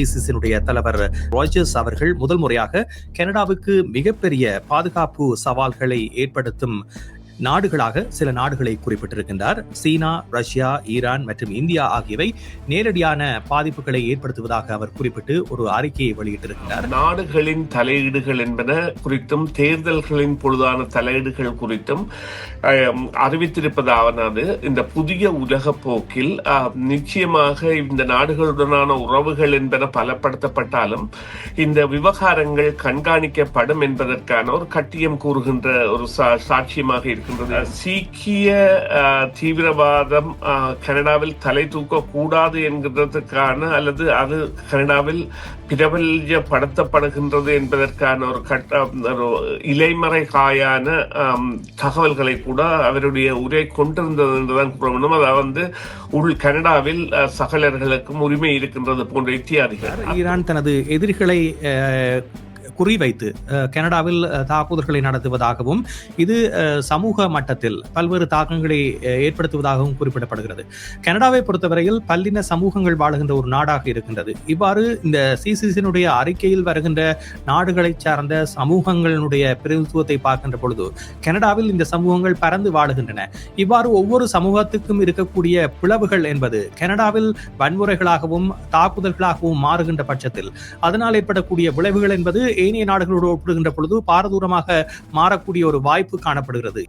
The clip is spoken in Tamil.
ஐசிசியினுடைய தலைவர் ராஜர்ஸ் அவர்கள் முதல் முறையாக கனடாவுக்கு மிகப்பெரிய பாதுகாப்பு சவால்களை ஏற்படுத்தும் நாடுகளாக சில நாடுகளை குறிப்பிட்டிருக்கின்றார். சீனா, ரஷ்யா, ஈரான் மற்றும் இந்தியா ஆகியவை நேரடியான பாதிப்புகளை ஏற்படுத்துவதாக அவர் குறிப்பிட்டு ஒரு அறிக்கையை வெளியிட்டிருக்கிறார். நாடுகளின் தலையீடுகள் என்பன குறித்தும் தேர்தல்களின் பொழுதான தலையீடுகள் குறித்தும் அறிவித்திருப்பதாவது இந்த புதிய உலக போக்கில் நிச்சயமாக இந்த நாடுகளுடனான உறவுகள் என்பன பலப்படுத்தப்பட்டாலும் இந்த விவகாரங்கள் கண்காணிக்கப்படும் என்பதற்கான ஒரு கட்டியம் கூறுகின்ற ஒரு சாட்சியமாக இருக்கு. சீக்கிய தீவிரவாதம் கனடாவில் தலை தூக்க கூடாது என்கிறதுக்கான அல்லது அது கனடாவில் பிரபல்யப்படுத்தப்படுகின்றது என்பதற்கான ஒரு இலைமறை காயான தகவல்களை கூட அவருடைய உரை கொண்டிருந்தது என்றுதான் கூறணும். அதாவது கனடாவில் சகலர்களுக்கும் உரிமை இருக்கின்றது போன்ற இத்தியாதிகள். ஈரான் தனது எதிரிகளை குறிவைத்து கனடாவில் தாக்குதல்களை நடத்துவதாகவும் இது சமூக மட்டத்தில் பல்வேறு தாக்கங்களை ஏற்படுத்துவதாகவும் குறிப்பிடப்படுகிறது. கனடாவை பொறுத்தவரையில் பல்லின சமூகங்கள் வாழுகின்ற ஒரு நாடாக இருக்கின்றது. இவ்வாறு இந்த சிசிசியினுடைய அறிக்கையில் வருகின்ற நாடுகளை சார்ந்த சமூகங்களுடைய பிரதிநிதித்துவத்தை பார்க்கின்ற பொழுது கனடாவில் இந்த சமூகங்கள் பரந்து வாழுகின்றன. இவ்வாறு ஒவ்வொரு சமூகத்துக்கும் இருக்கக்கூடிய பிளவுகள் என்பது கனடாவில் வன்முறைகளாகவும் தாக்குதல்களாகவும் மாறுகின்ற பட்சத்தில் அதனால் ஏற்படக்கூடிய விளைவுகள் என்பது ஏனைய நாடுகளோடு ஒப்பிடுகின்ற பொழுது பாரதூரமாக மாறக்கூடிய ஒரு வாய்ப்பு காணப்படுகிறது.